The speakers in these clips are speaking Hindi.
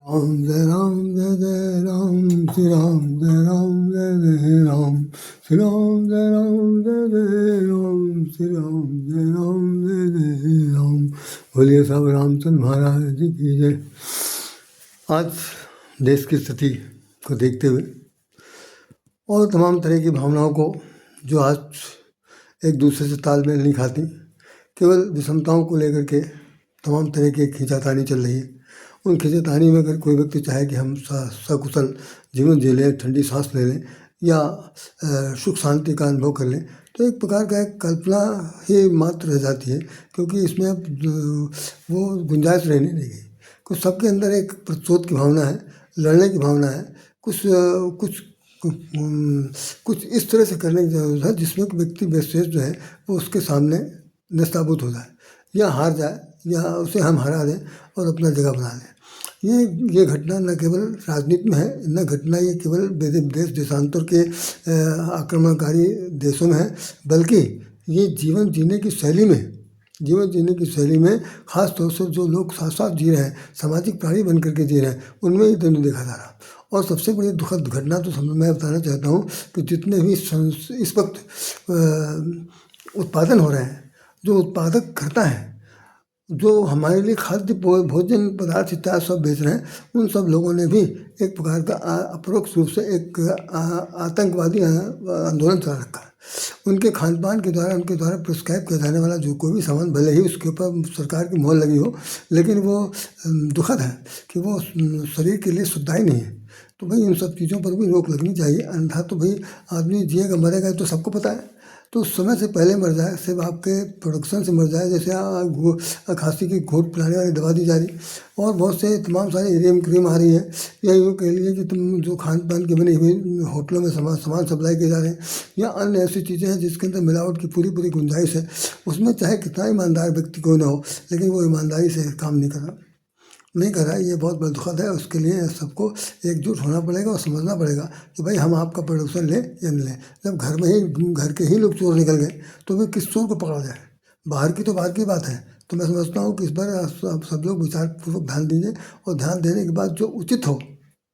राम जय राम जय जय राम श्री राम जय राम जय जय राम श्री राम जय राम जय जय राम श्री राम जय राम जय जय राम। बोलिए सब रामचंद्र महाराज जी की जय। आज देश की स्थिति को देखते हुए और तमाम तरह की भावनाओं को जो आज एक दूसरे से तालमेल नहीं खाती, केवल विषमताओं को लेकर के तमाम तरह की खींचातानी चल रही है। उन खींचातानी में अगर कोई व्यक्ति चाहे कि हम सकुशल जीवन जी लें, ठंडी सांस ले लें या सुख शांति का अनुभव कर लें, तो एक प्रकार का एक कल्पना ही मात्र रह जाती है, क्योंकि इसमें अब वो गुंजाइश रहने नहीं गई। कुछ सबके अंदर एक प्रतिशोध की भावना है, लड़ने की भावना है, कुछ इस तरह से करने की जरूरत है जिसमें व्यक्ति विशेष जो है वो उसके सामने नस्ताबूत हो जाए या हार जाए या उसे हम हरा दें और अपना जगह बना लें। ये घटना न केवल राजनीति में है, न घटना ये केवल देश देशांतर के आक्रमणकारी देशों में है, बल्कि ये जीवन जीने की शैली में खास तौर से जो लोग साथ साथ जी रहे हैं, सामाजिक प्राणी बन करके जी रहे हैं, उनमें ये दोनों देखा जा रहा। और सबसे बड़ी दुखद घटना तो मैं बताना चाहता हूँ कि जितने भी इस वक्त उत्पादन हो रहे हैं, जो उत्पादक करता है, जो हमारे लिए खाद्य भोजन पदार्थ इत्यादि सब बेच रहे हैं, उन सब लोगों ने भी एक प्रकार का अपरोक्ष रूप से एक आतंकवादी आंदोलन चला रखा है। उनके खान पान के द्वारा उनके द्वारा प्रिस्क्राइब किया जाने वाला जो कोई भी सामान, भले ही उसके ऊपर सरकार की मोहर लगी हो, लेकिन वो दुखद है कि वो शरीर के लिए शुद्धदायी नहीं है। तो भाई इन सब चीज़ों पर भी रोक लगनी चाहिए, अन्यथा तो भाई आदमी जिएगा मरेगा तो सबको पता है। तो समय से पहले मर जाए, सिर्फ आपके प्रोडक्शन से मर जाए, जैसे खांसी की घोट पिलाने वाली दवा दी जा रही, और बहुत से तमाम सारे एरियम क्रीम आ रही है, या यूँ कह लीजिए कि तुम जो खान पान के बने हुए होटलों में सामान सप्लाई किए जा रहे हैं, या अन्य ऐसी चीज़ें हैं जिसके अंदर मिलावट की पूरी गुंजाइश है। उसमें चाहे कितना ईमानदार व्यक्ति क्यों ना हो, लेकिन वो ईमानदारी से काम नहीं कर रहा है। ये बहुत बड़ा दुखद है। उसके लिए सबको एकजुट होना पड़ेगा और समझना पड़ेगा कि भाई हम आपका प्रोडक्शन लें या नहीं लें। जब घर के ही लोग चोर निकल गए तो फिर किस चोर को पकड़ा जाए? बाहर की बात है। तो मैं समझता हूँ कि इस बार सब लोग विचारपूर्वक ध्यान दीजिए, और ध्यान देने के बाद जो उचित हो,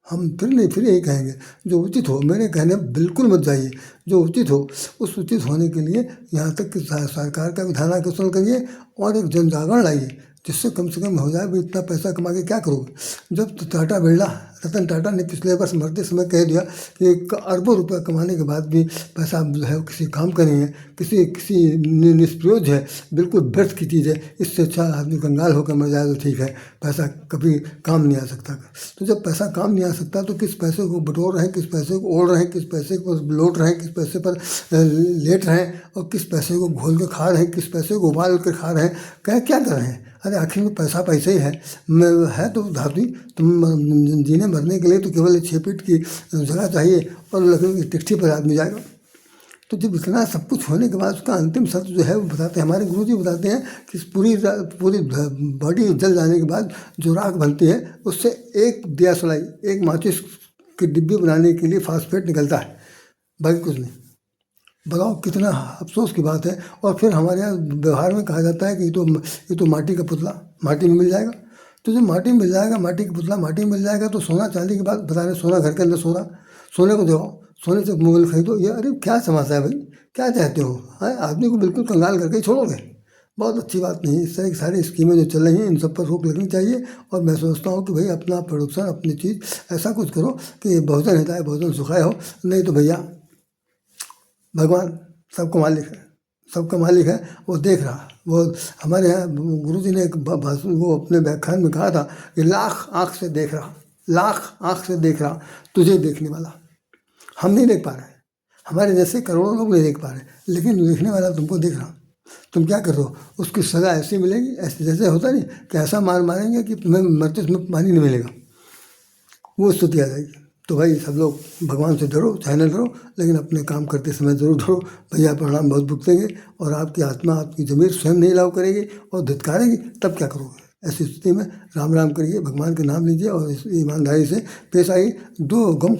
हम फिर यही कहेंगे, जो उचित हो, मेरे कहने बिल्कुल मत जाइए, जो उचित हो उस उचित होने के लिए यहाँ तक कि सरकार का भी ध्यान आकर्षण करिए और एक जन जागरण लाइए, जिससे कम से कम हो जाए। भाई इतना पैसा कमा के क्या करोगे? जब रतन टाटा ने पिछले वर्ष मरते समय कह दिया कि अरबों रुपया कमाने के बाद भी पैसा जो है किसी काम का नहीं है, किसी निष्प्रयोज है, बिल्कुल व्यर्थ की चीज़ है। इससे अच्छा आदमी कंगाल होकर मर जाए तो ठीक है, पैसा कभी काम नहीं आ सकता। तो जब पैसा काम नहीं आ सकता तो किस पैसे को बटोर रहे हैं, किस पैसे को ओढ़ रहे हैं, किस पैसे को लौट रहे हैं, किस पैसे पर लेट रहे हैं, और किस पैसे को घोल के खा रहे हैं, किस पैसे को उबाल कर खा रहे हैं, क्या कर रहे हैं? अरे आखिर में पैसा ही है तो धातु। तुम जीने मरने के लिए तो केवल 6 फीट की जगह चाहिए और लकड़ी की टिकठी पर आदमी जाएगा। तो जब इतना सब कुछ होने के बाद उसका अंतिम शर्त जो है वो बताते हैं, हमारे गुरुजी बताते हैं कि पूरी बॉडी जल जाने के बाद जो राख बनती है उससे एक दिया सलाई, एक माचिस की डिब्बी बनाने के लिए फास्फेट निकलता है, बाकी कुछ नहीं। बताओ कितना अफसोस की बात है। और फिर हमारे यहाँ व्यवहार में कहा जाता है कि ये तो माटी का पुतला माटी में मिल जाएगा। तो जब माटी में मिल जाएगा, माटी का पुतला माटी में मिल जाएगा, तो सोना चांदी की बात बता रहे, सोना घर के अंदर सोने को दो, सोने से मोबाइल खरीदो। ये अरे क्या समस्या है भाई, क्या चाहते हो? आदमी को बिल्कुल कंगाल करके ही छोड़ोगे? बहुत अच्छी बात नहीं। इस तरह की सारी स्कीमें जो चल रही हैं, इन सब पर रोक लगनी चाहिए। और मैं सोचता हूँ कि भाई अपना प्रोडक्शन, अपनी चीज़ ऐसा कुछ करो कि भोजन हिताय भोजन सुखाय हो। नहीं तो भैया भगवान सबका मालिक है, वो देख रहा। वो हमारे यहाँ गुरुजी ने एक भाषण, वो अपने व्याख्यान में कहा था कि लाख आँख से देख रहा तुझे देखने वाला। हम नहीं देख पा रहे, हमारे जैसे करोड़ों लोग नहीं देख पा रहे, लेकिन देखने वाला तुमको देख रहा। तुम क्या कर रहे हो? उसकी सज़ा ऐसी मिलेगी, ऐसे जैसे होता नहीं कि ऐसा मारेंगे कि तुम्हें मरते समय पानी नहीं मिलेगा, वो स्थिति आ जाएगी। तो भाई सब लोग भगवान से डरो, चाहे न डरो, लेकिन अपने काम करते समय जरूर डरो। भैया परिणाम बहुत भुगतेंगे और आपकी आत्मा, आपकी ज़मीर स्वयं नहीं अलाउ करेगी और धित्कारेगी, तब क्या करोगे? ऐसी स्थिति में राम करिए, भगवान के नाम लीजिए और ईमानदारी से पेश आइए। कम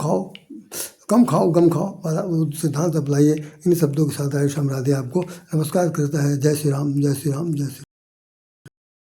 खाओ गम खाओ वाला सिद्धांत अपनाइए। इन शब्दों के साथ राधे आपको नमस्कार करता है। जय श्री राम, जय श्री राम, जय श्री राम।